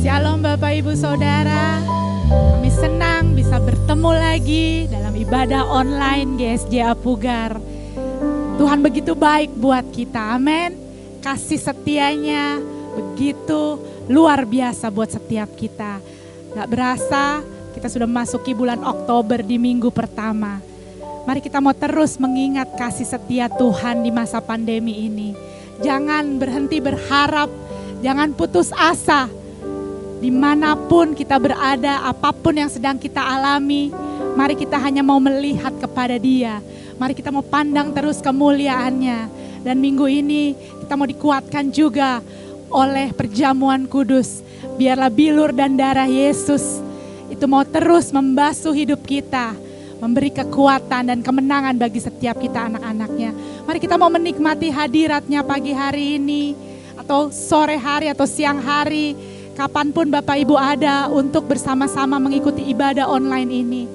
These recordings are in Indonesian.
Shalom Bapak Ibu Saudara, kami senang bisa bertemu lagi dalam ibadah online GSJ Apugar. Tuhan begitu baik buat kita, amin. Kasih setianya begitu luar biasa buat setiap kita. Gak berasa kita sudah memasuki bulan Oktober di minggu pertama. Mari kita mau terus mengingat kasih setia Tuhan di masa pandemi ini. Jangan berhenti berharap, jangan putus asa. Dimanapun kita berada, apapun yang sedang kita alami, mari kita hanya mau melihat kepada Dia. Mari kita mau pandang terus kemuliaannya. Dan minggu ini kita mau dikuatkan juga oleh perjamuan kudus. Biarlah bilur dan darah Yesus itu mau terus membasuh hidup kita, memberi kekuatan dan kemenangan bagi setiap kita anak-anaknya. Mari kita mau menikmati hadiratnya pagi hari ini, atau sore hari atau siang hari, kapanpun Bapak Ibu ada untuk bersama-sama mengikuti ibadah online ini.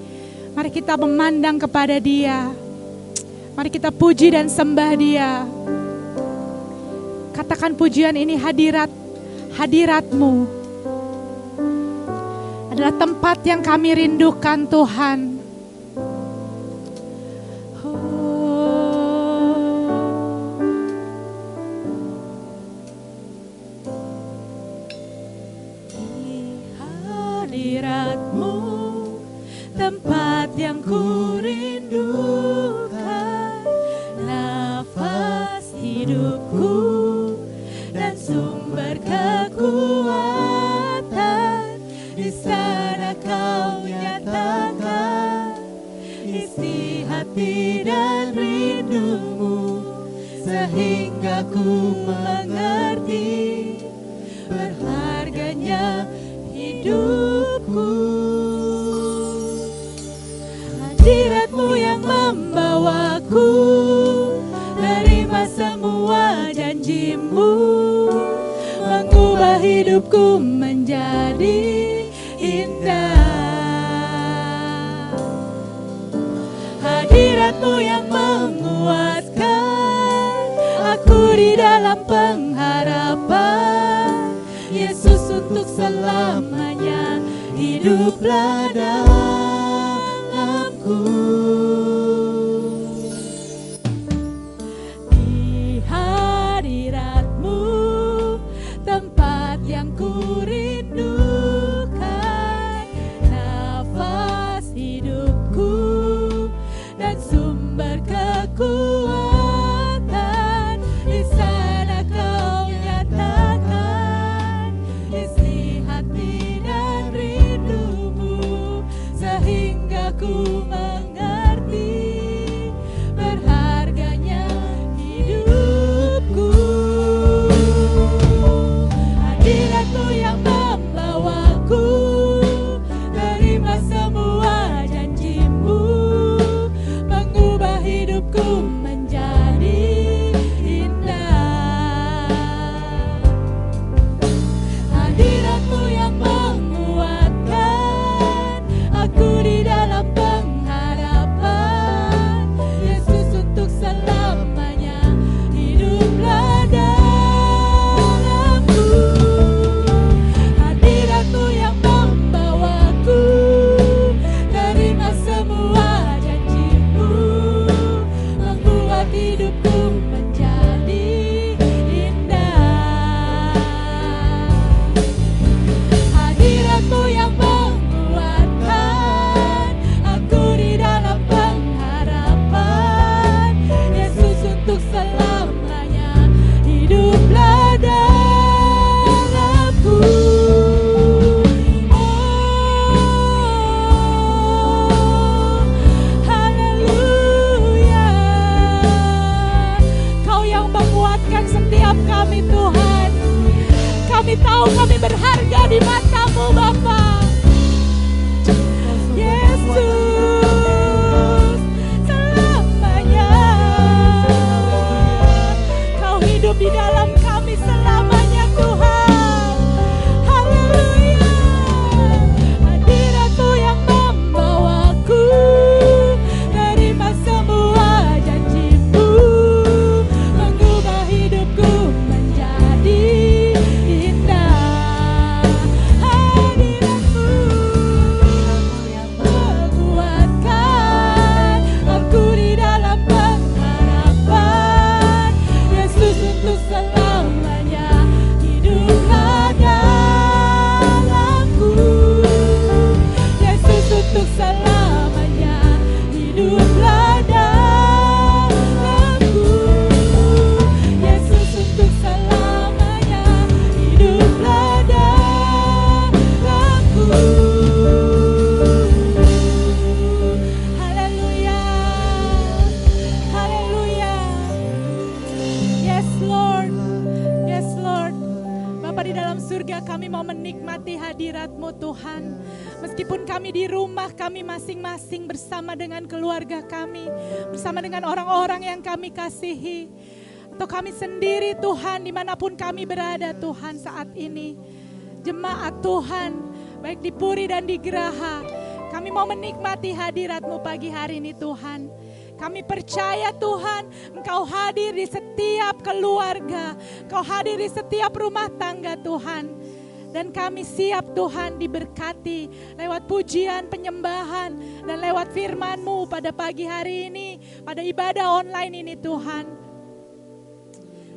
Mari kita memandang kepada Dia. Mari kita puji dan sembah Dia. Katakan pujian ini, hadirat-Mu adalah tempat yang kami rindukan Tuhan. Tempat yang ku rindukan, nafas hidupku dan sumber kekuatan. Di sana Kau nyatakan isi hati dan rindumu, sehingga ku mengerti berharganya hidupku. Hadirat-Mu yang membawaku, terima semua janji-Mu, mengubah hidupku menjadi indah. Hadirat-Mu yang menguatkan aku di dalam pengharapan. Yesus, untuk selamanya hiduplah dalamku. Di hadirat-Mu, tempat yang ku rindukan, nafas hidupku dan sumber kekuatan. Di sana Kau nyatakan isi hati dan rindumu, sehingga ku mengerti berharganya hidupku. Hadirat-Mu yang membawaku, terima semua janji-Mu, mengubah hidupku menjadi indah. Hadirat-Mu yang menguatkan aku di dalam pengharapan. Yesus, untuk selamanya hiduplah dalamku. Hadirat-Mu yang membawaku, terima semua janji-Mu, membuat hidupku menjadi indah. Hadirat-Mu yang menguatkan aku di dalam pengharapan. Yesus, untuk selamanya hiduplah dalamku. Oh, haleluya. Kau yang menguatkan setiap kami, Tuhan. Kami tahu kami berharga di mata-Mu, Bapa. Yesus, selamanya Kau hidup di dalam kami selamanya, Tuhan. Haleluya. Hadirat-Mu yang membawaku, terima semua janji-Mu, mengubah hidupku menjadi indah. kami mau menikmati hadirat-Mu Tuhan. Meskipun kami di rumah kami masing-masing bersama dengan keluarga kami, bersama dengan orang-orang yang kami kasihi, atau kami sendiri Tuhan dimanapun kami berada Tuhan saat ini. Jemaat Tuhan, baik di Puri dan di Geraha, kami mau menikmati hadirat-Mu pagi hari ini Tuhan. Kami percaya Tuhan, Engkau hadir di setiap keluarga, Engkau hadir di setiap rumah tangga Tuhan. Dan kami siap Tuhan diberkati lewat pujian, penyembahan, dan lewat firman-Mu pada pagi hari ini, pada ibadah online ini Tuhan.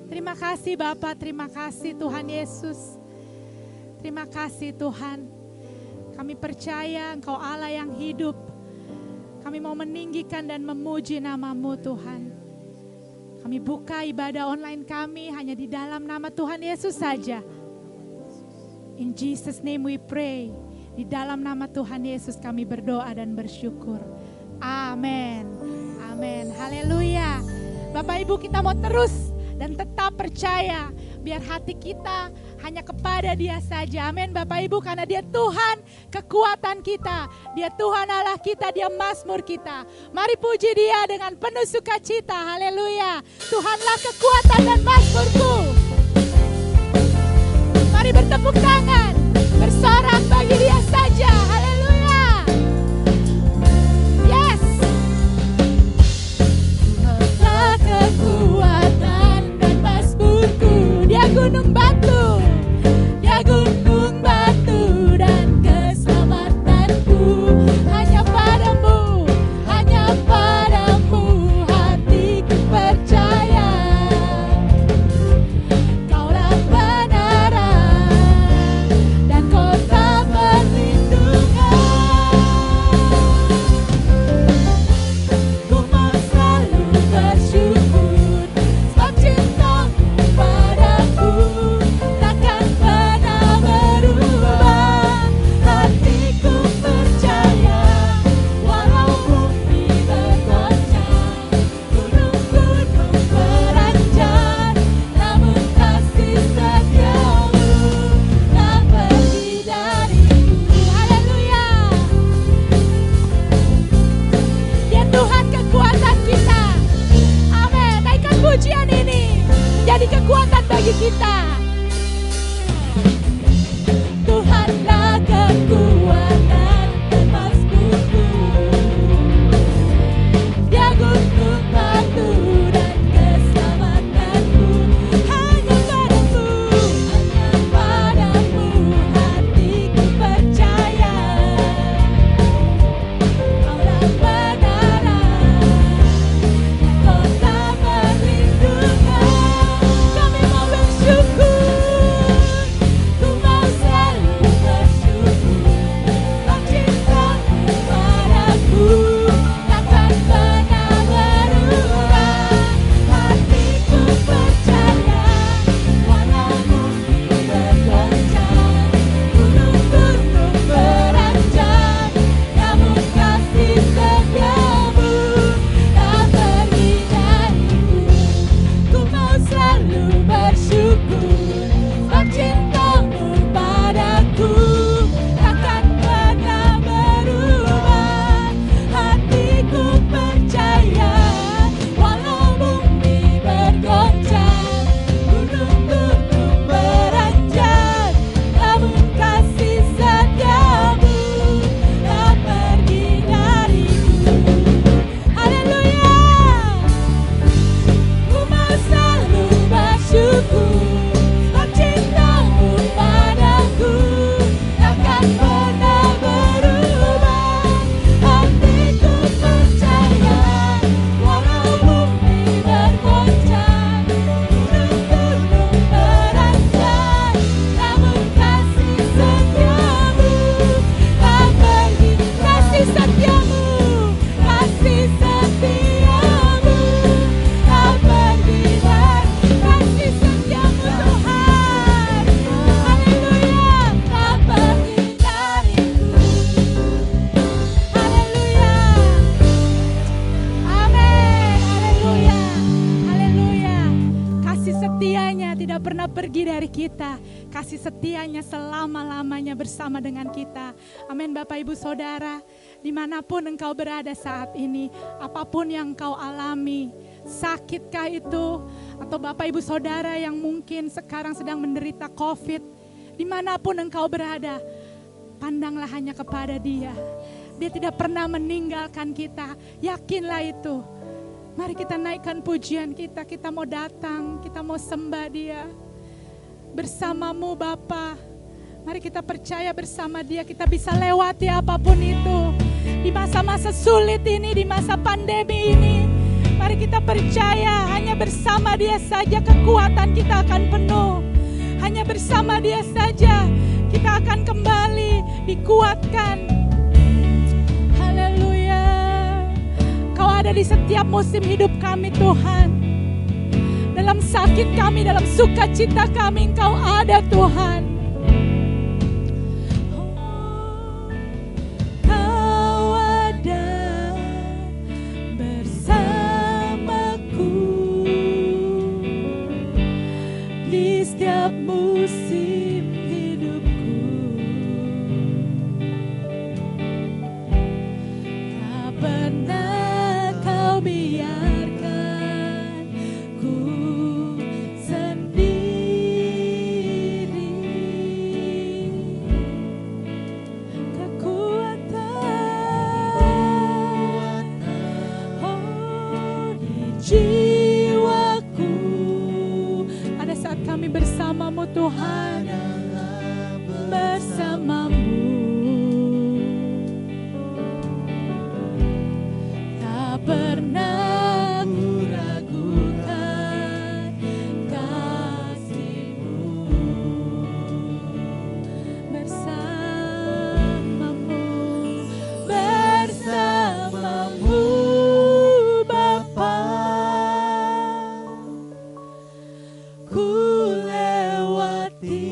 Terima kasih Bapa, terima kasih Tuhan Yesus. Terima kasih Tuhan. Kami percaya Engkau Allah yang hidup. Kami mau meninggikan dan memuji nama-Mu Tuhan. Kami buka ibadah online kami hanya di dalam nama Tuhan Yesus saja. In Jesus name we pray. Di dalam nama Tuhan Yesus kami berdoa dan bersyukur. Amin. Amin. Haleluya. Bapak Ibu, kita mau terus dan tetap percaya. Biar hati kita hanya kepada Dia saja. Amin Bapak Ibu, karena Dia Tuhan kekuatan kita. Dia Tuhan Allah kita, Dia Mazmur kita. Mari puji Dia dengan penuh sukacita. Haleluya. Tuhanlah kekuatan dan mazmurku. Mari bertepuk tangan, bersorak bagi Dia saja. Haleluya. Yes. Tuhanlah kekuatan dan mazmurku. Dia gunung batu, Dia gunung batu dan keselamatanku. Hanya padamu hatiku percaya. Kaulah kebenaran dan kota perlindungan. Ku mau selalu bersyukur sebab cinta-Mu padaku takkan pernah berubah. Hatiku percaya walau bumi bergoncang, gunung-gunung beranjak, namun kasih setia-Mu tak pergi dariku. Haleluya. Dia Tuhan kekuatan kita. Amin. Naikkan pujian ini menjadi kekuatan bagi kita. Tuhanlah kekuatan dan mazmurku. Dia gunung batu dan keselamatanku. Hanya padamu hatiku percaya. Kaulah kebenaran dan kota perlindungan. Kami mau bersyukur, ku mau selalu bersyukur. Sebab cinta-Mu padaku takkan pernah berubah. Hatiku percaya walau bumi bergoncang, gunung-gunung beranjak, namun kasih setia-Mu tak pergi dariku. Ku mau selalu bersyukur sebab cinta-Mu padaku takkan pernah berubah. Hatiku percaya walau bumi bergoncang, gunung-gunung beranjak, namun kasih setia-Mu tak pergi dariku. Haleluya. Ku mau selalu bersyukur sebab cinta-Mu padaku takkan pernah berubah. Hatiku percaya walau bumi bergoncang, gunung-gunung beranjak, namun kasih setia-Mu tak pergi. Kasih setia-Mu, kasih setia-Mu tak pergi dari. Kasih setia-Mu Tuhan, haleluya, tak pergi dariku. Haleluya. Amin. Haleluya. Haleluya. Kasih setianya tidak pernah pergi dari kita. kasih setianya selama-lamanya bersama dengan kita. Amin. Bapak Ibu Saudara, dimanapun engkau berada saat ini, apapun yang engkau alami, sakitkah itu, atau Bapak Ibu Saudara yang mungkin sekarang sedang menderita COVID, dimanapun engkau berada, pandanglah hanya kepada Dia. Dia tidak pernah meninggalkan kita, yakinlah itu. Mari kita naikkan pujian kita, kita mau datang, kita mau sembah Dia. Bersamamu Bapa, mari kita percaya bersama Dia kita bisa lewati apapun itu. Di masa-masa sulit ini, di masa pandemi ini, mari kita percaya hanya bersama Dia saja kekuatan kita akan penuh. Hanya bersama Dia saja kita akan kembali dikuatkan. Haleluya. Kau ada di setiap musim hidup kami Tuhan. Dalam sakit kami, dalam sukacita kami, Engkau ada Tuhan. Kau ada bersamaku di setiap musim hidupku. Tak pernah Kau biarkan ku sendiri. Kekuatan di jiwaku pada saat kami bersamamu Tuhan, bersamamu. Tak pernah ku ragukan kasih-Mu. Bersamamu, bersamamu Bapa, ku lewati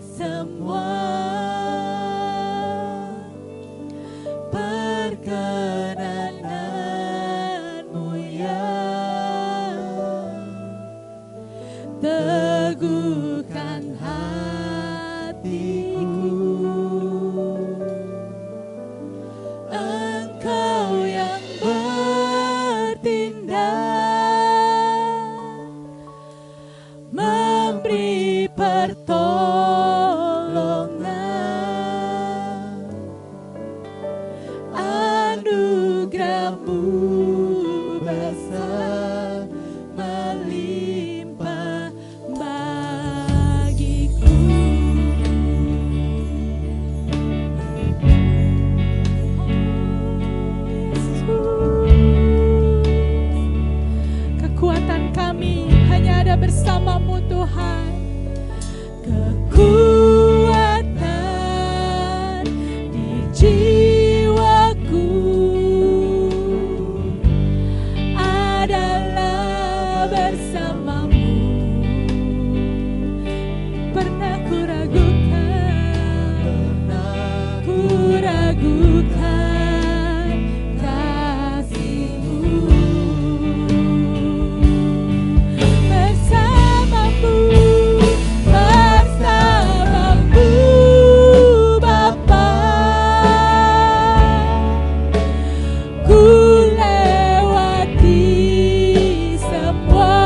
semua perkenanan-Mu ya. Teguhkan hatiku, Engkau yang bertindak, memberi pertolongan, anugerah-Mu besar melimpah bagiku. Kekuatan kami hanya ada bersama-Mu Tuhan. Kekuatan di jiwaku adalah bersama-Mu. Pernah ku ragukan kasih-Mu. Bersama-Mu, bersama-Mu Bapa, ku lewati semua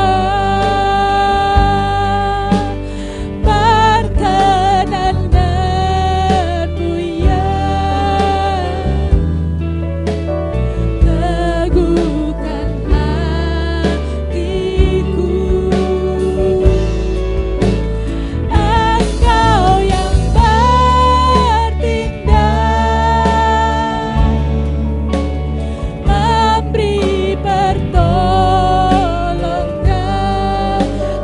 perkenanan-Mu ya. Teguhkan hatiku, Engkau yang bertindak, memberi pertolongan,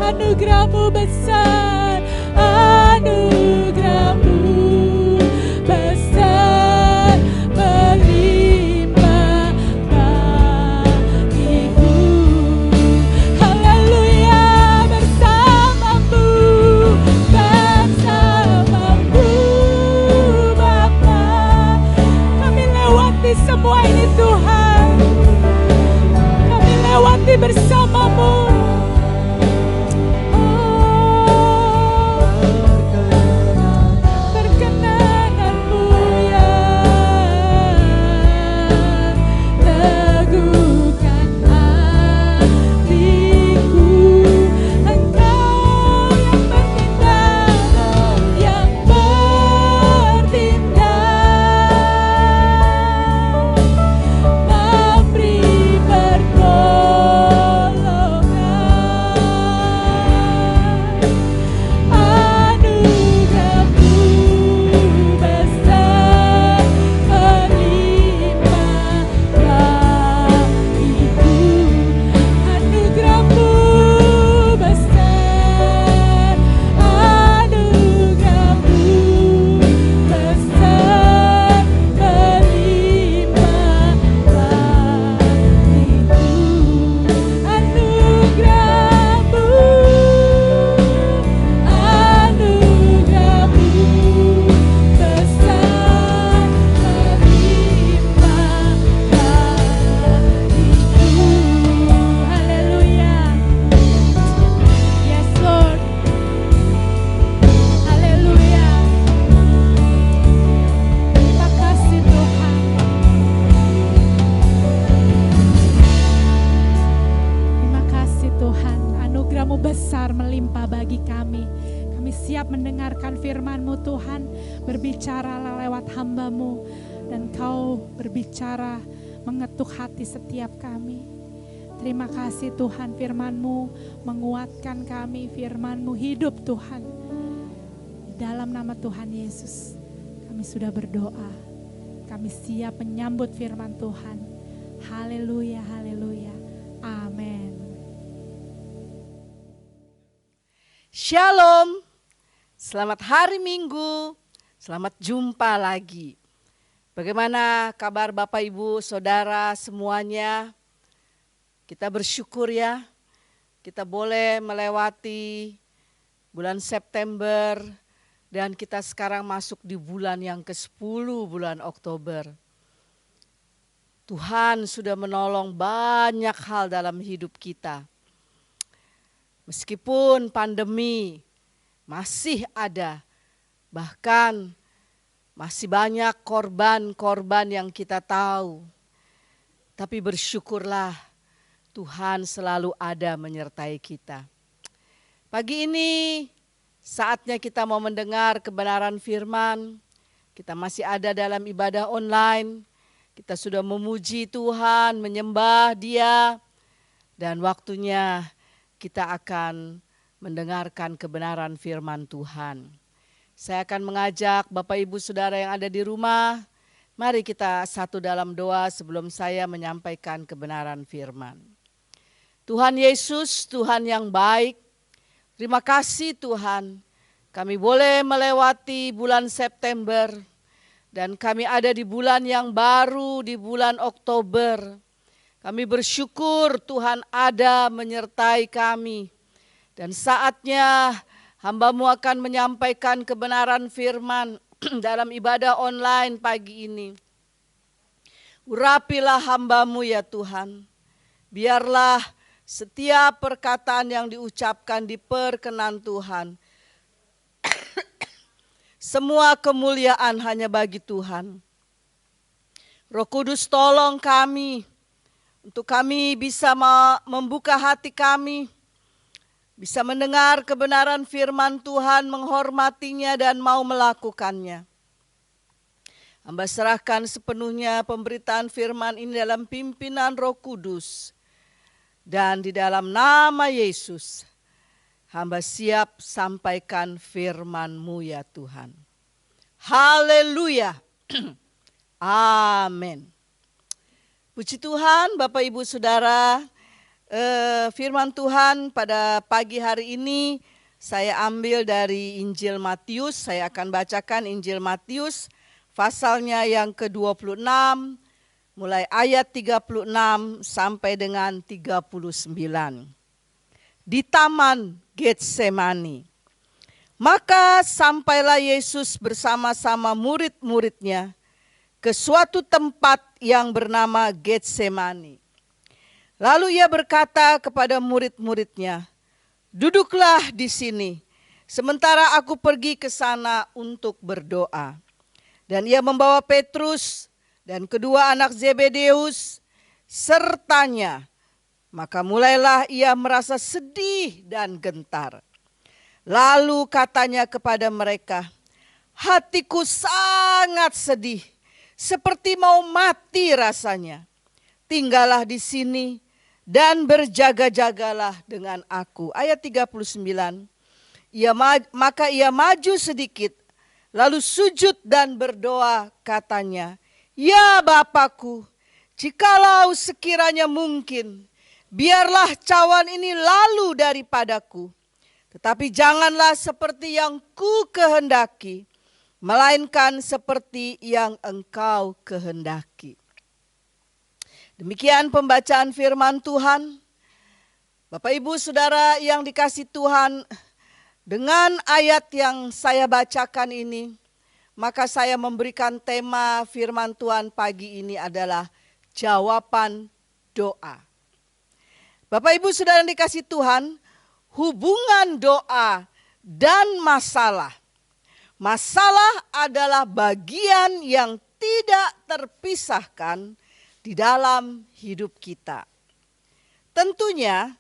anugerah-Mu besar, anugerah-Mu besar melimpah bagiku. Haleluya. Bersama-Mu, bersama-Mu Bapa, kami lewati semua ini Tuhan. Kami lewati bersama-Mu. Oh, anugerah-Mu besar melimpah bagi kami. Kami siap mendengarkan firman-Mu Tuhan, berbicara lewat hamba-Mu, dan Kau berbicara mengetuk hati setiap kami. Terima kasih Tuhan, firman-Mu menguatkan kami, firman-Mu hidup Tuhan. Di dalam nama Tuhan Yesus, kami sudah berdoa. Kami siap menyambut firman Tuhan. Haleluya, haleluya. Amin. Shalom, selamat hari Minggu, selamat jumpa lagi. Bagaimana kabar Bapak Ibu Saudara semuanya? Kita bersyukur ya, kita boleh melewati bulan September dan kita sekarang masuk di bulan yang ke-10, bulan Oktober. Tuhan sudah menolong banyak hal dalam hidup kita. Meskipun pandemi masih ada, bahkan masih banyak korban-korban yang kita tahu. Tapi bersyukurlah Tuhan selalu ada menyertai kita. Pagi ini saatnya kita mau mendengar kebenaran firman. Kita masih ada dalam ibadah online. Kita sudah memuji Tuhan, menyembah Dia. Dan waktunya kita akan mendengarkan kebenaran firman Tuhan. Saya akan mengajak Bapak Ibu Saudara yang ada di rumah, mari kita satu dalam doa sebelum saya menyampaikan kebenaran firman. Tuhan Yesus, Tuhan yang baik, terima kasih Tuhan, kami boleh melewati bulan September dan kami ada di bulan yang baru, di bulan Oktober. Kami bersyukur Tuhan ada menyertai kami dan saatnya hamba-Mu akan menyampaikan kebenaran firman dalam ibadah online pagi ini. Urapilah hamba-Mu ya Tuhan. Biarlah setiap perkataan yang diucapkan diperkenan Tuhan. Semua kemuliaan hanya bagi Tuhan. Roh Kudus tolong kami untuk kami bisa membuka hati kami, bisa mendengar kebenaran firman Tuhan, menghormatinya dan mau melakukannya. Hamba serahkan sepenuhnya pemberitaan firman ini dalam pimpinan Roh Kudus. Dan di dalam nama Yesus, hamba siap sampaikan firman-Mu ya Tuhan. Haleluya. Amin. Puji Tuhan, Bapak Ibu Saudara, firman Tuhan pada pagi hari ini saya ambil dari Injil Matius. Saya akan bacakan Injil Matius pasalnya yang ke-26, mulai ayat 36 sampai dengan 39. Di Taman Getsemani. Maka sampailah Yesus bersama-sama murid-muridnya ke suatu tempat yang bernama Getsemani. Lalu Ia berkata kepada murid-muridnya, "Duduklah di sini, sementara aku pergi ke sana untuk berdoa." Dan Ia membawa Petrus dan kedua anak Zebedeus sertanya. Maka mulailah Ia merasa sedih dan gentar. Lalu katanya kepada mereka, "Hatiku sangat sedih, seperti mau mati rasanya. Tinggallah di sini dan berjaga-jagalah dengan aku." Ayat 39. Maka ia maju sedikit, lalu sujud dan berdoa katanya, "Ya Bapakku, jikalau sekiranya mungkin, biarlah cawan ini lalu daripadaku. Tetapi janganlah seperti yang ku kehendaki, melainkan seperti yang Engkau kehendaki." Demikian pembacaan firman Tuhan. Bapak Ibu Saudara yang dikasihi Tuhan, dengan ayat yang saya bacakan ini, maka saya memberikan tema firman Tuhan pagi ini adalah jawaban doa. Bapak Ibu Saudara yang dikasihi Tuhan, hubungan doa dan masalah. Masalah adalah bagian yang tidak terpisahkan di dalam hidup kita. Tentunya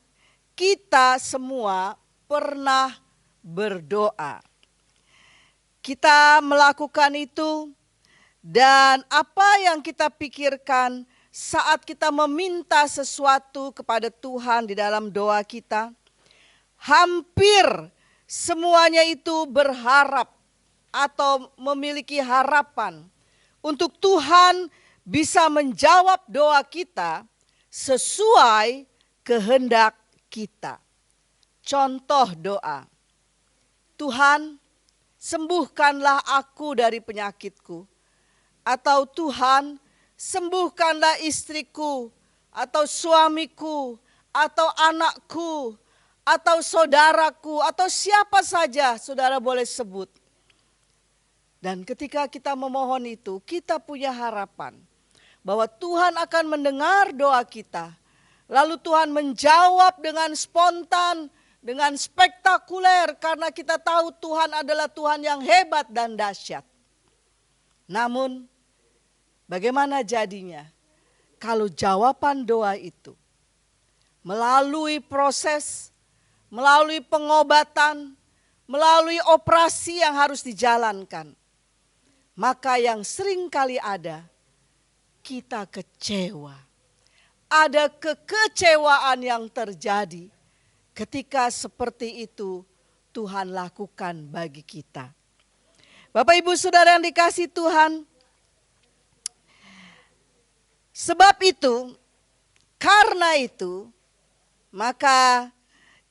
kita semua pernah berdoa. Kita melakukan itu, dan apa yang kita pikirkan saat kita meminta sesuatu kepada Tuhan di dalam doa kita, hampir semuanya itu berharap atau memiliki harapan untuk Tuhan bisa menjawab doa kita sesuai kehendak kita. Contoh doa, Tuhan, sembuhkanlah aku dari penyakitku. Atau Tuhan, sembuhkanlah istriku, atau suamiku, atau anakku, atau saudaraku, atau siapa saja saudara boleh sebut. Dan ketika kita memohon itu, kita punya harapan bahwa Tuhan akan mendengar doa kita. Lalu Tuhan menjawab dengan spontan, dengan spektakuler, karena kita tahu Tuhan adalah Tuhan yang hebat dan dahsyat. Namun, bagaimana jadinya kalau jawaban doa itu melalui proses, melalui pengobatan, melalui operasi yang harus dijalankan? Maka yang sering kali ada, kita kecewa. Ada kekecewaan yang terjadi ketika seperti itu Tuhan lakukan bagi kita. Bapak Ibu Saudara yang dikasihi Tuhan, sebab itu, karena itu, maka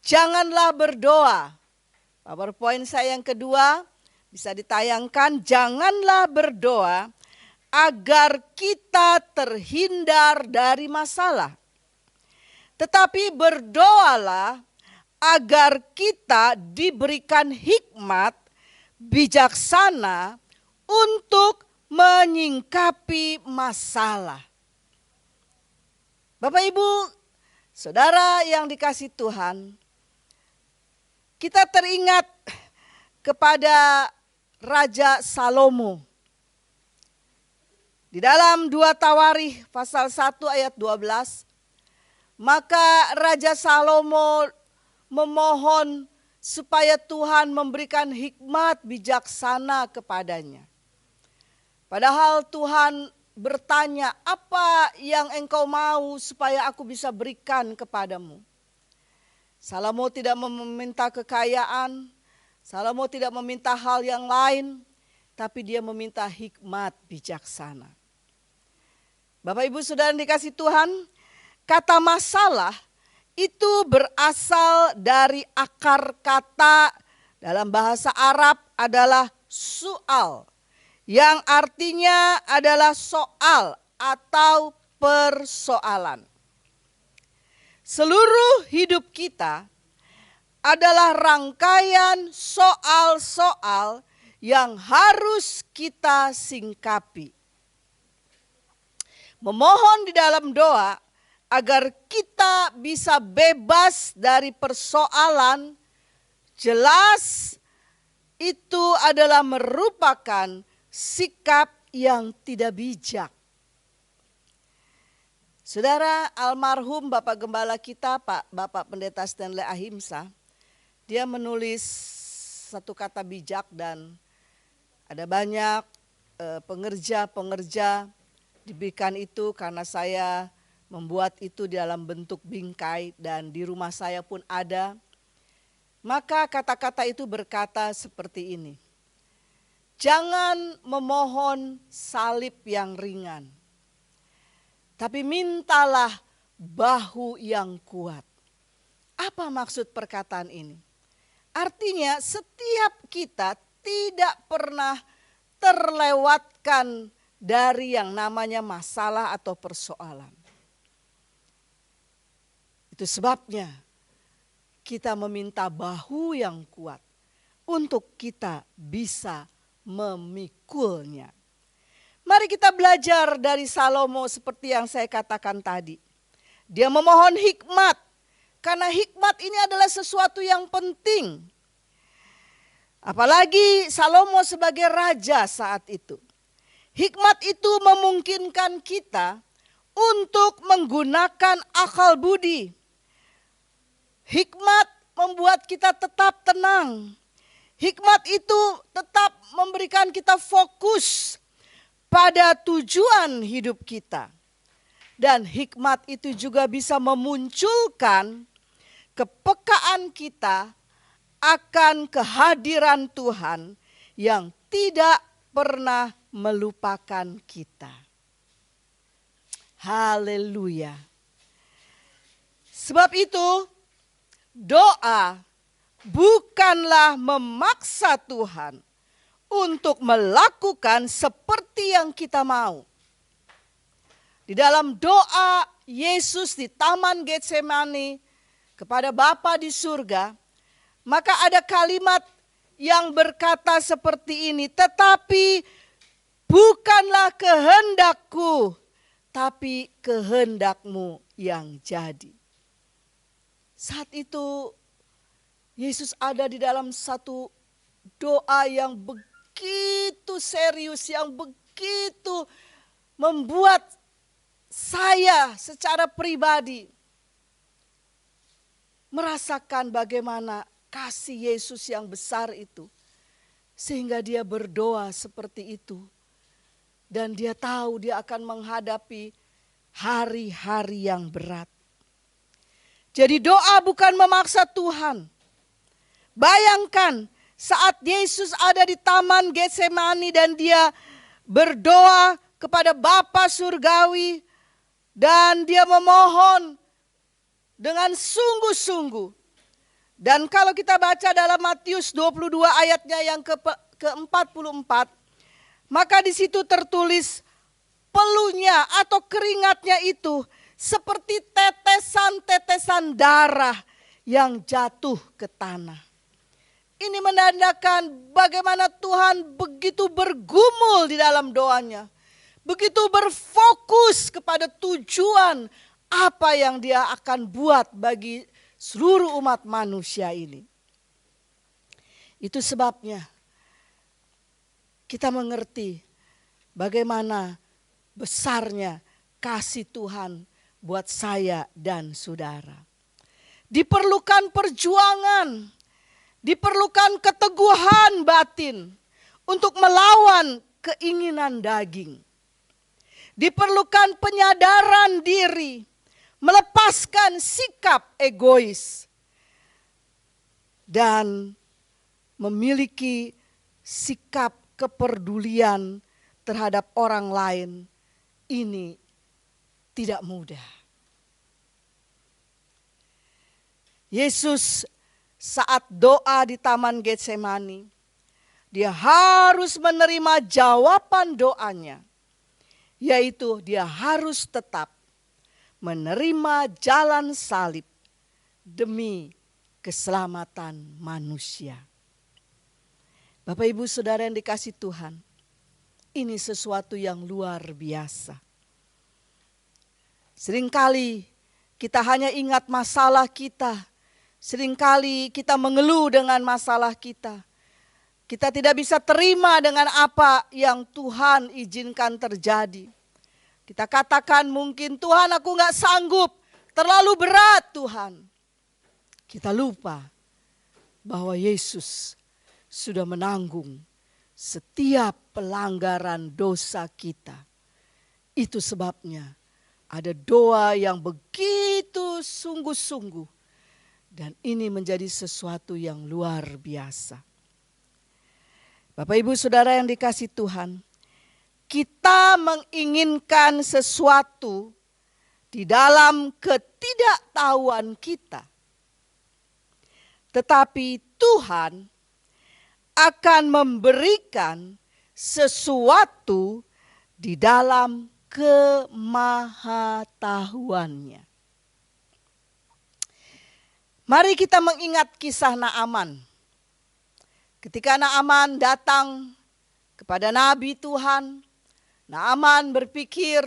janganlah berdoa. PowerPoint saya yang kedua bisa ditayangkan, janganlah berdoa agar kita terhindar dari masalah. Tetapi berdoalah agar kita diberikan hikmat bijaksana untuk menyingkapi masalah. Bapak Ibu, Saudara yang dikasihi Tuhan, kita teringat kepada Raja Salomo. Di dalam 2 Tawarikh pasal 1 ayat 12, maka Raja Salomo memohon supaya Tuhan memberikan hikmat bijaksana kepadanya. Padahal Tuhan bertanya, apa yang engkau mau supaya aku bisa berikan kepadamu? Salomo tidak meminta kekayaan, Salomo tidak meminta hal yang lain, tapi dia meminta hikmat bijaksana. Bapak Ibu Saudara yang dikasihi Tuhan, kata masalah itu berasal dari akar kata dalam bahasa Arab adalah su'al, yang artinya adalah soal atau persoalan. Seluruh hidup kita adalah rangkaian soal-soal yang harus kita singkapi. Memohon di dalam doa agar kita bisa bebas dari persoalan, jelas itu adalah merupakan sikap yang tidak bijak. Saudara, almarhum Bapak Gembala kita, Bapak Pendeta Stanley Ahimsa, dia menulis satu kata bijak, dan ada banyak pengerja-pengerja diberikan itu karena saya membuat itu di dalam bentuk bingkai dan di rumah saya pun ada. Maka kata-kata itu berkata seperti ini, jangan memohon salib yang ringan, tapi mintalah bahu yang kuat. Apa maksud perkataan ini? Artinya setiap kita tidak pernah terlewatkan dari yang namanya masalah atau persoalan. Itu sebabnya kita meminta bahu yang kuat untuk kita bisa memikulnya. Mari kita belajar dari Salomo seperti yang saya katakan tadi. Dia memohon hikmat, karena hikmat ini adalah sesuatu yang penting. Apalagi Salomo sebagai raja saat itu. Hikmat itu memungkinkan kita untuk menggunakan akal budi. Hikmat membuat kita tetap tenang. Hikmat itu tetap memberikan kita fokus pada tujuan hidup kita. Dan hikmat itu juga bisa memunculkan kepekaan kita akan kehadiran Tuhan yang tidak pernah melupakan kita. Haleluya. Sebab itu, doa bukanlah memaksa Tuhan untuk melakukan seperti yang kita mau. Di dalam doa Yesus di Taman Getsemani kepada Bapa di surga, maka ada kalimat yang berkata seperti ini, tetapi bukanlah kehendakku, tapi kehendakmu yang jadi. Saat itu Yesus ada di dalam satu doa yang begitu serius, yang begitu membuat saya secara pribadi merasakan bagaimana kasih Yesus yang besar itu. Sehingga dia berdoa seperti itu. Dan dia tahu dia akan menghadapi hari-hari yang berat. Jadi doa bukan memaksa Tuhan. Bayangkan saat Yesus ada di Taman Getsemani dan dia berdoa kepada Bapa Surgawi. Dan dia memohon dengan sungguh-sungguh. Dan kalau kita baca dalam Matius 22 ayatnya yang ke-44. Maka di situ tertulis peluhnya atau keringatnya itu seperti tetesan-tetesan darah yang jatuh ke tanah. Ini menandakan bagaimana Tuhan begitu bergumul di dalam doanya. Begitu berfokus kepada tujuan apa yang dia akan buat bagi seluruh umat manusia ini. Itu sebabnya kita mengerti bagaimana besarnya kasih Tuhan buat saya dan saudara. Diperlukan perjuangan, diperlukan keteguhan batin untuk melawan keinginan daging. Diperlukan penyadaran diri, melepaskan sikap egois, dan memiliki sikap kepedulian terhadap orang lain. Ini tidak mudah. Yesus saat doa di Taman Getsemani, dia harus menerima jawaban doanya. Yaitu dia harus tetap menerima jalan salib demi keselamatan manusia. Bapak Ibu Saudara yang dikasih Tuhan, ini sesuatu yang luar biasa. Seringkali kita hanya ingat masalah kita. Seringkali kita mengeluh dengan masalah kita. Kita tidak bisa terima dengan apa yang Tuhan izinkan terjadi. Kita katakan mungkin Tuhan aku gak sanggup, terlalu berat Tuhan. Kita lupa bahwa Yesus sudah menanggung setiap pelanggaran dosa kita. Itu sebabnya ada doa yang begitu sungguh-sungguh. Dan ini menjadi sesuatu yang luar biasa. Bapak Ibu Saudara yang dikasih Tuhan, kita menginginkan sesuatu di dalam ketidaktahuan kita. Tetapi Tuhan akan memberikan sesuatu di dalam kemahatauannya. Mari kita mengingat kisah Naaman. Ketika Naaman datang kepada Nabi Tuhan, Naaman berpikir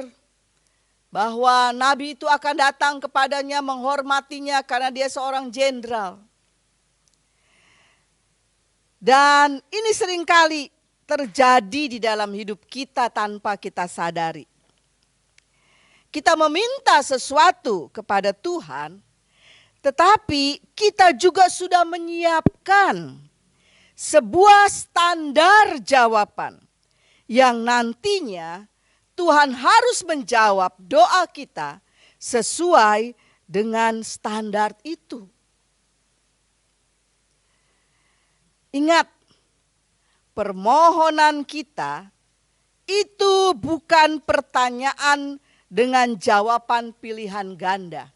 bahwa Nabi itu akan datang kepadanya menghormatinya karena dia seorang jenderal. Dan ini seringkali terjadi di dalam hidup kita tanpa kita sadari. Kita meminta sesuatu kepada Tuhan, Tetapi kita juga sudah menyiapkan sebuah standar jawaban yang nantinya Tuhan harus menjawab doa kita sesuai dengan standar itu. Ingat, permohonan kita itu bukan pertanyaan dengan jawaban pilihan ganda.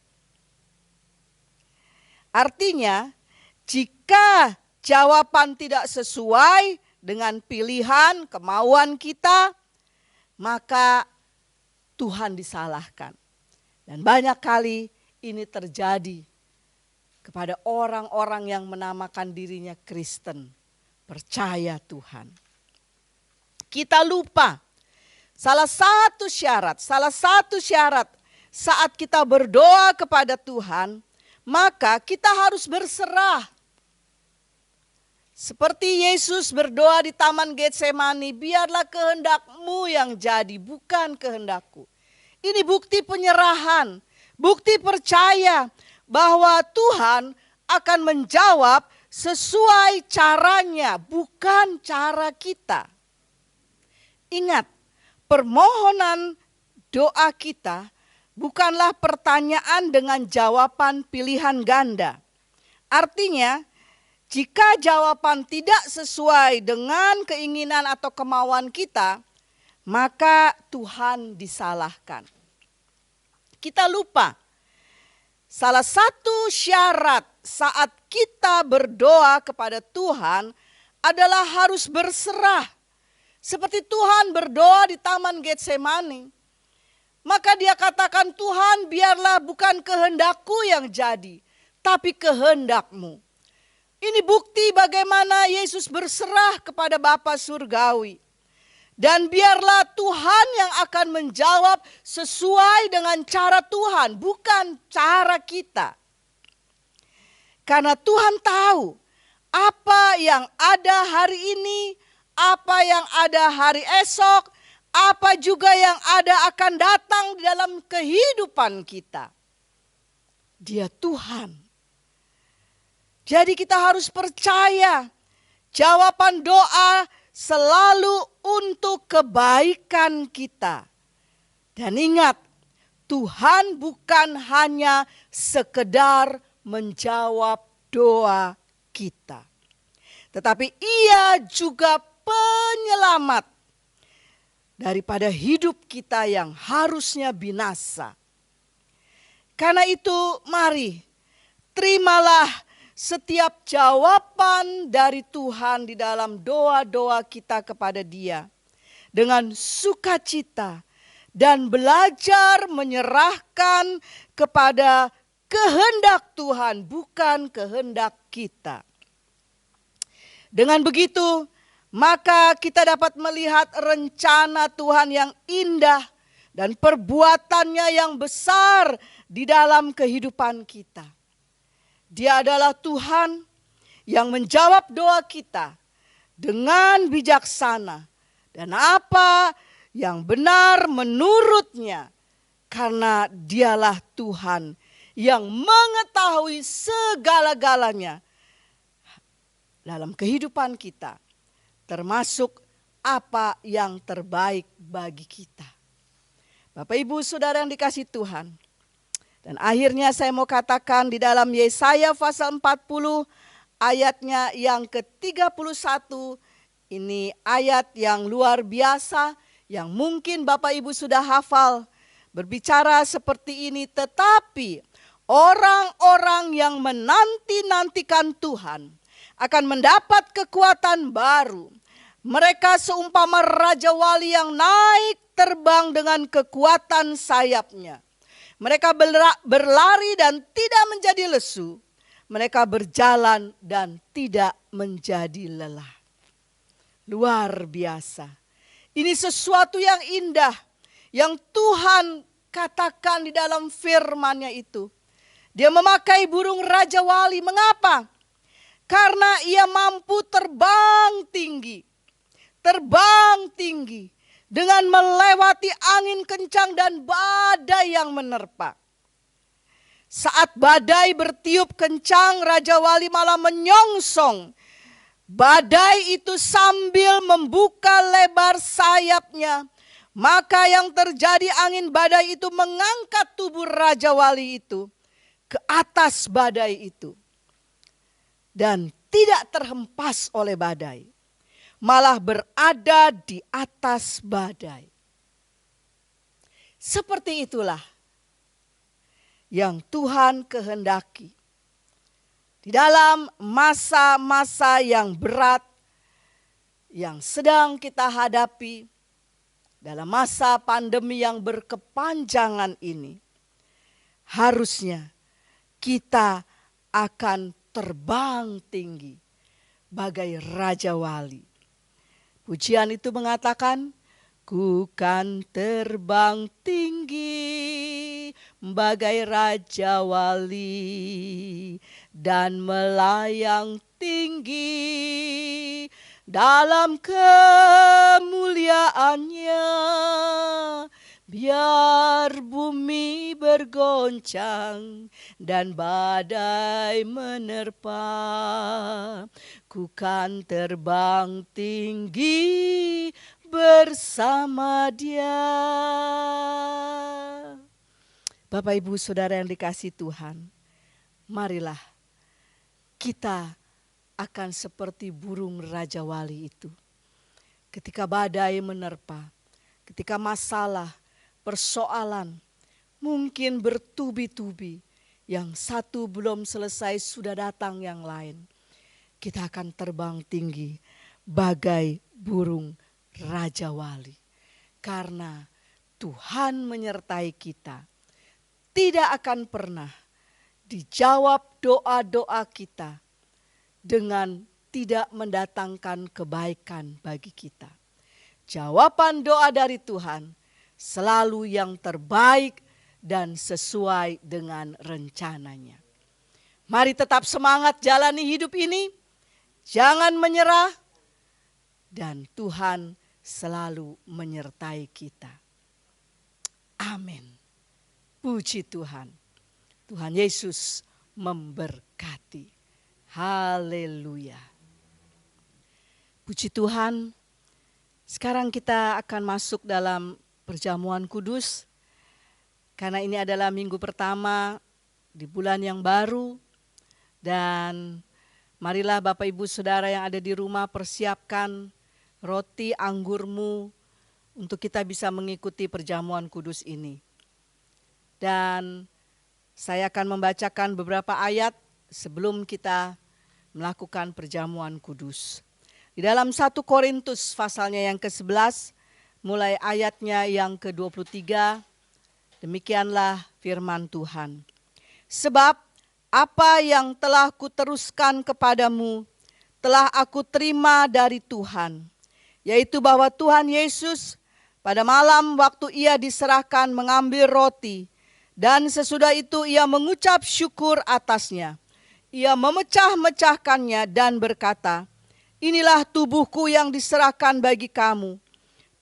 Artinya, jika jawaban tidak sesuai dengan pilihan kemauan kita, maka Tuhan disalahkan. Dan banyak kali ini terjadi kepada orang-orang yang menamakan dirinya Kristen, percaya Tuhan. Kita lupa salah satu syarat saat kita berdoa kepada Tuhan, maka kita harus berserah. Seperti Yesus berdoa di Taman Getsemani, biarlah kehendak-Mu yang jadi, bukan kehendakku. Ini bukti penyerahan, bukti percaya bahwa Tuhan akan menjawab sesuai caranya, bukan cara kita. Ingat, permohonan doa kita bukanlah pertanyaan dengan jawaban pilihan ganda. Artinya, jika jawaban tidak sesuai dengan keinginan atau kemauan kita, maka Tuhan disalahkan. Kita lupa, salah satu syarat saat kita berdoa kepada Tuhan adalah harus berserah. Seperti Tuhan berdoa di Taman Getsemani. Maka dia katakan, Tuhan biarlah bukan kehendakku yang jadi, tapi kehendak-Mu. Ini bukti bagaimana Yesus berserah kepada Bapa Surgawi. Dan biarlah Tuhan yang akan menjawab sesuai dengan cara Tuhan, bukan cara kita. Karena Tuhan tahu apa yang ada hari ini, apa yang ada hari esok, apa juga yang ada akan datang di dalam kehidupan kita. Dia Tuhan. Jadi kita harus percaya jawaban doa selalu untuk kebaikan kita. Dan ingat, Tuhan bukan hanya sekedar menjawab doa kita, tetapi Ia juga penyelamat daripada hidup kita yang harusnya binasa. Karena itu mari terimalah setiap jawaban dari Tuhan di dalam doa-doa kita kepada Dia dengan sukacita dan belajar menyerahkan kepada kehendak Tuhan, bukan kehendak kita. Dengan begitu, maka kita dapat melihat rencana Tuhan yang indah dan perbuatannya yang besar di dalam kehidupan kita. Dia adalah Tuhan yang menjawab doa kita dengan bijaksana dan apa yang benar menurutnya, karena Dialah Tuhan yang mengetahui segala-galanya dalam kehidupan kita, termasuk apa yang terbaik bagi kita. Bapak, Ibu, Saudara yang dikasihi Tuhan, dan akhirnya saya mau katakan di dalam Yesaya pasal 40 ayatnya yang ke-31, ini ayat yang luar biasa yang mungkin Bapak Ibu sudah hafal. Berbicara seperti ini, tetapi orang-orang yang menanti-nantikan Tuhan akan mendapat kekuatan baru. Mereka seumpama Raja Wali yang naik terbang dengan kekuatan sayapnya. Mereka berlari dan tidak menjadi lesu. Mereka berjalan dan tidak menjadi lelah. Luar biasa. Ini sesuatu yang indah yang Tuhan katakan di dalam firman-Nya itu. Dia memakai burung Raja Wali. Mengapa? Karena ia mampu terbang tinggi. Terbang tinggi. Dengan melewati angin kencang dan badai yang menerpa. Saat badai bertiup kencang, Raja Wali malah menyongsong. Badai itu sambil membuka lebar sayapnya. Maka yang terjadi, angin badai itu mengangkat tubuh Raja Wali itu ke atas badai itu. Dan tidak terhempas oleh badai. Malah berada di atas badai. Seperti itulah yang Tuhan kehendaki. Di dalam masa-masa yang berat yang sedang kita hadapi, dalam masa pandemi yang berkepanjangan ini, harusnya kita akan terbang tinggi bagai Raja Wali. Pujian itu mengatakan, ku kan terbang tinggi bagai Raja Wali dan melayang tinggi dalam kemuliaannya. Biar bumi bergoncang dan badai menerpa, ku kan terbang tinggi bersama Dia. Bapak Ibu Saudara yang dikasihi Tuhan, marilah kita akan seperti burung Raja Wali itu. Ketika badai menerpa, ketika masalah, persoalan mungkin bertubi-tubi, yang satu belum selesai sudah datang yang lain, kita akan terbang tinggi bagai burung Raja Wali. Karena Tuhan menyertai kita. Tidak akan pernah dijawab doa-doa kita dengan tidak mendatangkan kebaikan bagi kita. Jawaban doa dari Tuhan selalu yang terbaik dan sesuai dengan rencananya. Mari tetap semangat jalani hidup ini. Jangan menyerah. Dan Tuhan selalu menyertai kita. Amin. Puji Tuhan. Tuhan Yesus memberkati. Haleluya. Puji Tuhan. Sekarang kita akan masuk dalam perjamuan kudus. Karena ini adalah minggu pertama di bulan yang baru. Dan marilah Bapak Ibu Saudara yang ada di rumah persiapkan roti anggurmu untuk kita bisa mengikuti perjamuan kudus ini. Dan saya akan membacakan beberapa ayat sebelum kita melakukan perjamuan kudus. Di dalam 1 Korintus pasalnya yang ke-11, mulai ayatnya yang ke-23, demikianlah firman Tuhan. Sebab apa yang telah kuteruskan kepadamu, telah aku terima dari Tuhan, yaitu bahwa Tuhan Yesus pada malam waktu Ia diserahkan mengambil roti, dan sesudah itu Ia mengucap syukur atasnya. Ia memecah-mecahkannya dan berkata, inilah tubuhku yang diserahkan bagi kamu.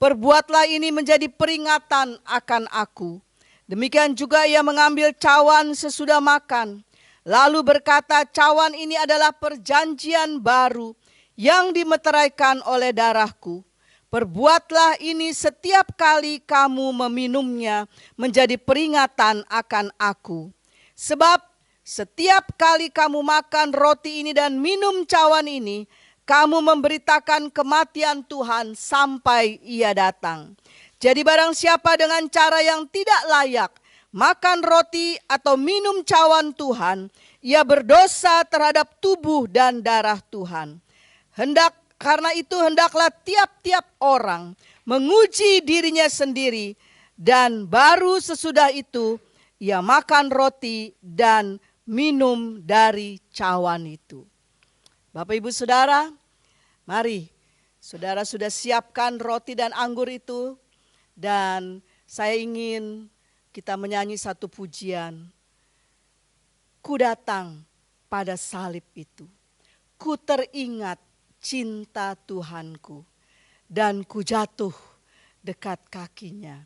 Perbuatlah ini menjadi peringatan akan aku. Demikian juga Ia mengambil cawan sesudah makan. Lalu berkata, cawan ini adalah perjanjian baru yang dimeteraikan oleh darahku. Perbuatlah ini setiap kali kamu meminumnya menjadi peringatan akan aku. Sebab setiap kali kamu makan roti ini dan minum cawan ini, kamu memberitakan kematian Tuhan sampai Ia datang. Jadi barang siapa dengan cara yang tidak layak makan roti atau minum cawan Tuhan, ia berdosa terhadap tubuh dan darah Tuhan. Karena itu hendaklah tiap-tiap orang menguji dirinya sendiri, dan baru sesudah itu ia makan roti dan minum dari cawan itu. Bapak Ibu Saudara, mari saudara sudah siapkan roti dan anggur itu, dan saya ingin kita menyanyi satu pujian. Ku datang pada salib itu, ku teringat cinta Tuhanku, dan ku jatuh dekat kakinya,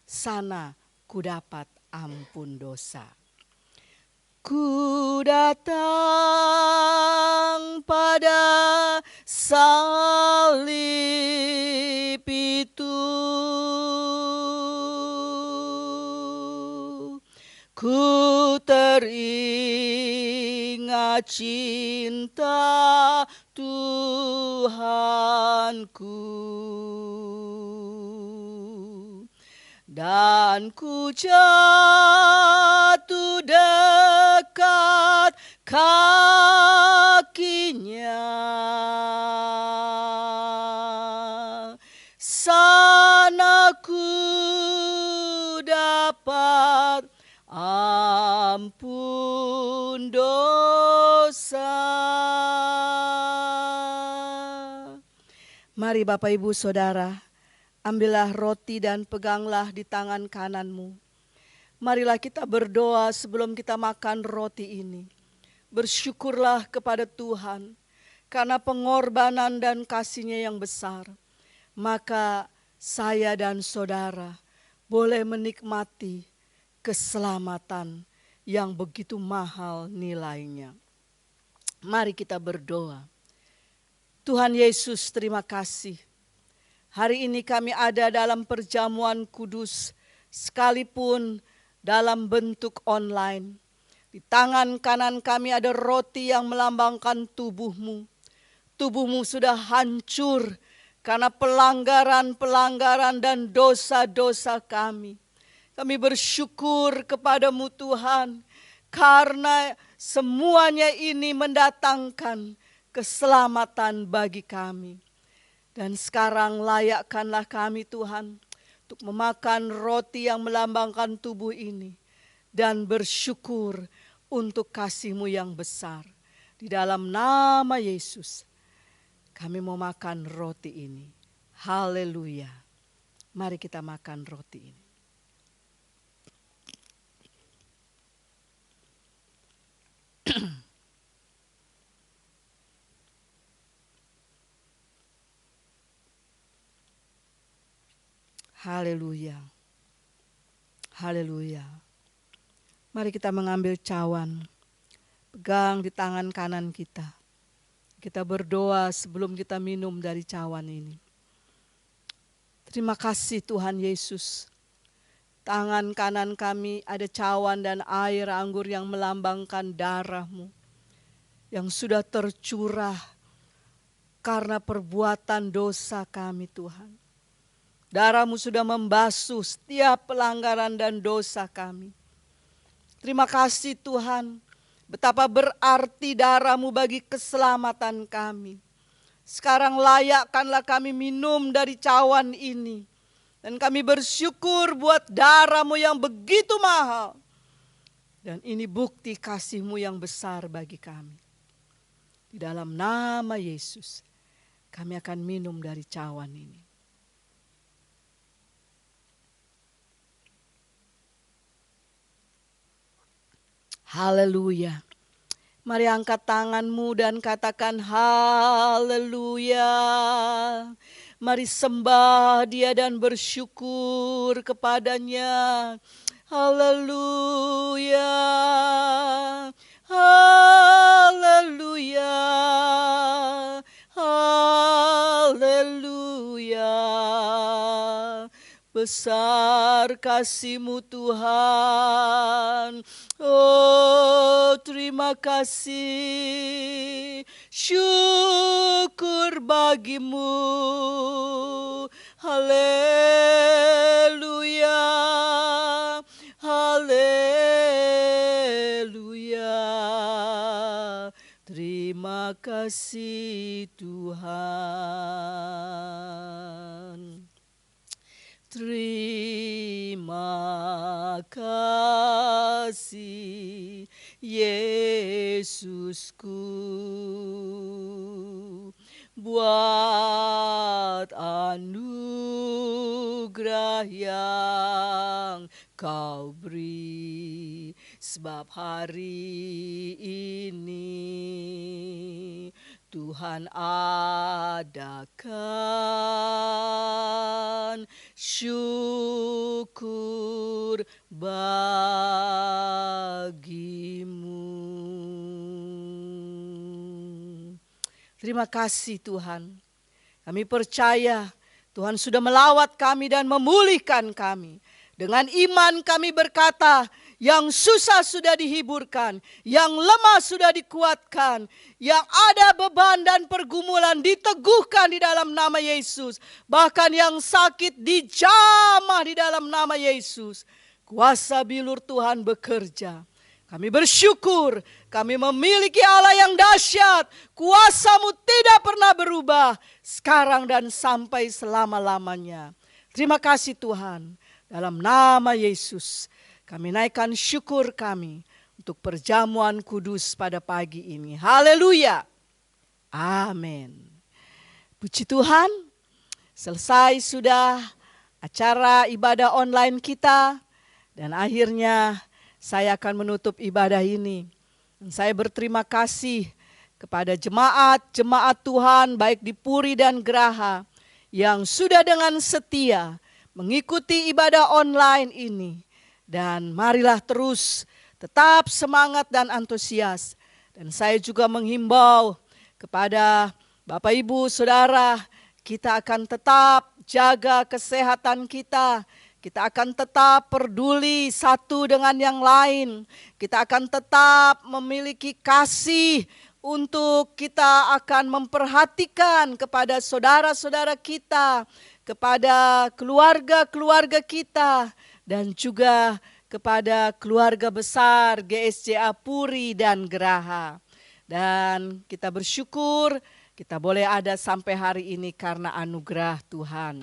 sana ku dapat ampun dosa. ku datang pada salib itu. Ku teringat cinta Tuhanku, dan ku jatuh dekat kakinya. Sana ku dapat ampun dosa. Mari Bapak Ibu Saudara, ambillah roti dan peganglah di tangan kananmu. Marilah kita berdoa sebelum kita makan roti ini. Bersyukurlah kepada Tuhan karena pengorbanan dan kasih-Nya yang besar. Maka saya dan saudara boleh menikmati keselamatan yang begitu mahal nilainya. Mari kita berdoa. Tuhan Yesus, terima kasih. Hari ini kami ada dalam perjamuan kudus, sekalipun dalam bentuk online. Di tangan kanan kami ada roti yang melambangkan tubuh-Mu. Tubuh-Mu sudah hancur karena pelanggaran-pelanggaran dan dosa-dosa kami. Kami bersyukur kepadamu Tuhan, karena semuanya ini mendatangkan keselamatan bagi kami. Dan sekarang layakkanlah kami Tuhan untuk memakan roti yang melambangkan tubuh ini dan bersyukur untuk kasih-Mu yang besar. Di dalam nama Yesus kami mau makan roti ini. Haleluya. Mari kita makan roti ini. Haleluya. Haleluya. Mari kita mengambil cawan. Pegang di tangan kanan kita. Kita berdoa sebelum kita minum dari cawan ini. Terima kasih Tuhan Yesus. Tangan kanan kami ada cawan dan air anggur yang melambangkan darah-Mu yang sudah tercurah karena perbuatan dosa kami Tuhan. Darah-Mu sudah membasuh setiap pelanggaran dan dosa kami. Terima kasih Tuhan, betapa berarti darah-Mu bagi keselamatan kami. Sekarang layakkanlah kami minum dari cawan ini. Dan kami bersyukur buat darah-Mu yang begitu mahal. Dan ini bukti kasih-Mu yang besar bagi kami. Di dalam nama Yesus, kami akan minum dari cawan ini. Haleluya. Mari angkat tanganmu dan katakan haleluya. Mari sembah Dia dan bersyukur kepadanya. Haleluya. Haleluya. Haleluya. Besar kasih-Mu Tuhan. Oh, terima kasih. Syukur bagi-Mu. Haleluya. Haleluya. Terima kasih Tuhan. Terima kasih Yesusku buat anugerah yang Kau beri, sebab hari ini Tuhan adakan syukur bagimu. Terima kasih Tuhan. Kami percaya Tuhan sudah melawat kami dan memulihkan kami. Dengan iman kami berkata, yang susah sudah dihiburkan, yang lemah sudah dikuatkan, yang ada beban dan pergumulan diteguhkan di dalam nama Yesus. Bahkan yang sakit dijamah di dalam nama Yesus. Kuasa bilur Tuhan bekerja. Kami bersyukur, kami memiliki Allah yang dahsyat. Kuasa-Mu tidak pernah berubah, sekarang dan sampai selama-lamanya. Terima kasih Tuhan, dalam nama Yesus. Kami naikkan syukur kami untuk perjamuan kudus pada pagi ini. Haleluya. Amin. Puji Tuhan, selesai sudah acara ibadah online kita. Dan akhirnya saya akan menutup ibadah ini. Dan saya berterima kasih kepada jemaat Tuhan baik di Puri dan Geraha yang sudah dengan setia mengikuti ibadah online ini. Dan marilah terus tetap semangat dan antusias. Dan saya juga menghimbau kepada Bapak Ibu Saudara, kita akan tetap jaga kesehatan kita. Kita akan tetap peduli satu dengan yang lain. Kita akan tetap memiliki kasih untuk kita akan memperhatikan kepada saudara-saudara kita, kepada keluarga-keluarga kita, dan juga kepada keluarga besar GSJA Puri dan Geraha. Dan kita bersyukur kita boleh ada sampai hari ini karena anugerah Tuhan.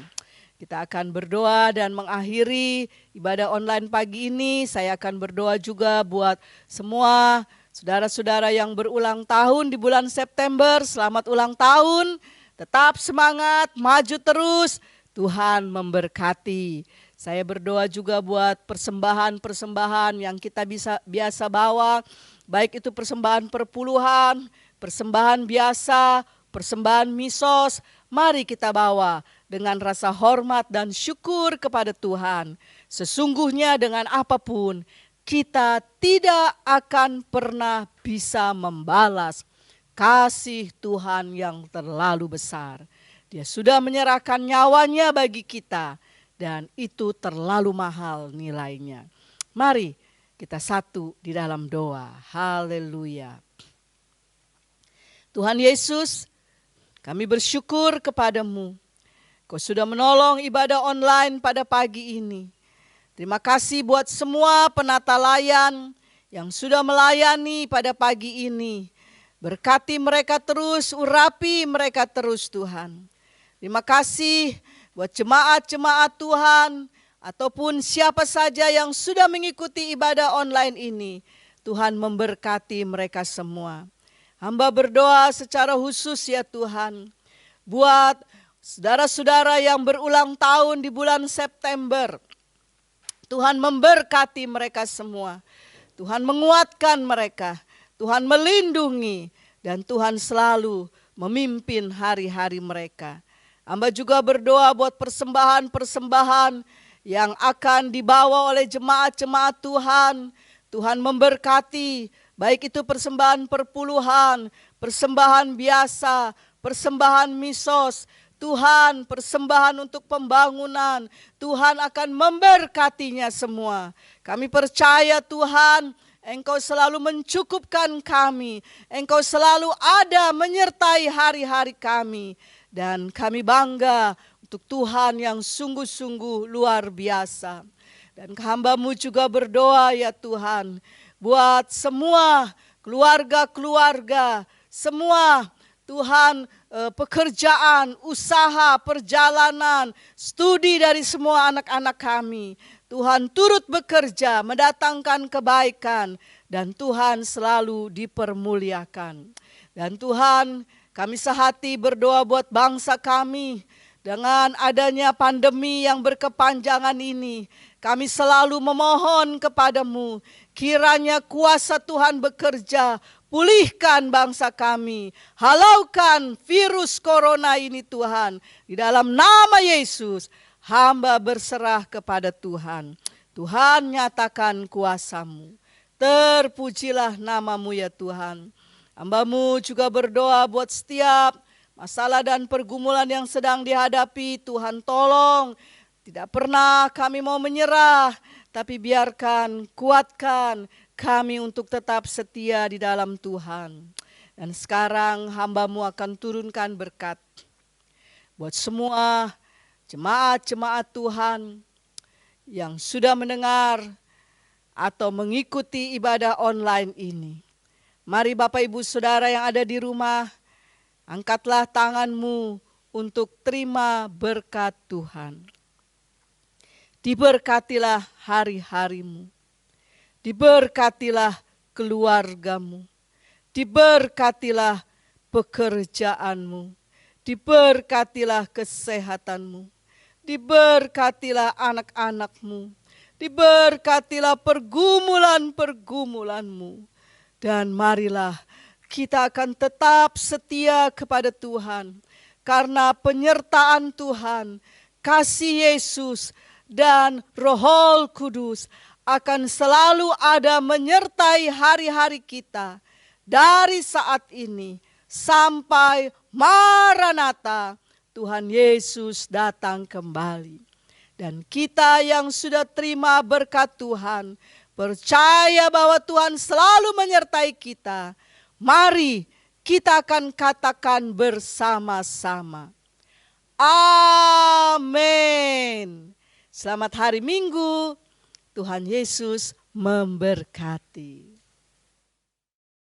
Kita akan berdoa dan mengakhiri ibadah online pagi ini. Saya akan berdoa juga buat semua saudara-saudara yang berulang tahun di bulan September. Selamat ulang tahun, tetap semangat, maju terus, Tuhan memberkati. Saya berdoa juga buat persembahan-persembahan yang kita biasa bawa, baik itu persembahan perpuluhan, persembahan biasa, persembahan misos. Mari kita bawa dengan rasa hormat dan syukur kepada Tuhan. Sesungguhnya dengan apapun, kita tidak akan pernah bisa membalas kasih Tuhan yang terlalu besar. Dia sudah menyerahkan nyawanya bagi kita. Dan itu terlalu mahal nilainya. Mari kita satu di dalam doa. Haleluya. Tuhan Yesus, kami bersyukur kepadamu. Kau sudah menolong ibadah online pada pagi ini. Terima kasih buat semua penata layan yang sudah melayani pada pagi ini. Berkati mereka terus, urapi mereka terus Tuhan. Terima kasih buat jemaat-jemaat Tuhan ataupun siapa saja yang sudah mengikuti ibadah online ini. Tuhan memberkati mereka semua. Hamba berdoa secara khusus ya Tuhan. Buat saudara-saudara yang berulang tahun di bulan September. Tuhan memberkati mereka semua. Tuhan menguatkan mereka. Tuhan melindungi. Dan Tuhan selalu memimpin hari-hari mereka. Hamba juga berdoa buat persembahan-persembahan yang akan dibawa oleh jemaat-jemaat Tuhan. Tuhan memberkati, baik itu persembahan perpuluhan, persembahan biasa, persembahan misos. Tuhan, persembahan untuk pembangunan. Tuhan akan memberkatinya semua. Kami percaya Tuhan, Engkau selalu mencukupkan kami. Engkau selalu ada menyertai hari-hari kami. Dan kami bangga untuk Tuhan yang sungguh-sungguh luar biasa. Dan hamba-Mu juga berdoa ya Tuhan. Buat semua keluarga-keluarga, semua Tuhan pekerjaan, usaha, perjalanan, studi dari semua anak-anak kami. Tuhan turut bekerja, mendatangkan kebaikan. Dan Tuhan selalu dipermuliakan. Dan Tuhan, kami sehati berdoa buat bangsa kami. Dengan adanya pandemi yang berkepanjangan ini, kami selalu memohon kepadamu, kiranya kuasa Tuhan bekerja, Pulihkan bangsa kami. Halaukan virus corona ini Tuhan. Di dalam nama Yesus, hamba berserah kepada Tuhan. Tuhan, nyatakan kuasa-Mu. Terpujilah nama-Mu ya Tuhan. Hamba-Mu juga berdoa buat setiap masalah dan pergumulan yang sedang dihadapi. Tuhan tolong. Tidak pernah kami mau menyerah, tapi biarkan, kuatkan kami untuk tetap setia di dalam Tuhan. Dan sekarang hamba-Mu akan turunkan berkat buat semua jemaat-jemaat Tuhan yang sudah mendengar atau mengikuti ibadah online ini. Mari Bapak Ibu Saudara yang ada di rumah, angkatlah tangan-Mu untuk terima berkat Tuhan. Diberkatilah hari-hari-mu. Diberkatilah keluarga-mu. Diberkatilah pekerjaan-mu. Diberkatilah kesehatan-mu. Diberkatilah anak-anak-mu. Diberkatilah pergumulan-pergumulan-mu. Dan marilah kita akan tetap setia kepada Tuhan. Karena penyertaan Tuhan, kasih Yesus, dan Roh Kudus akan selalu ada menyertai hari-hari kita dari saat ini sampai Maranatha, Tuhan Yesus datang kembali. Dan kita yang sudah terima berkat Tuhan, percaya bahwa Tuhan selalu menyertai kita, mari kita akan katakan bersama-sama, amin. Selamat hari Minggu, Tuhan Yesus memberkati.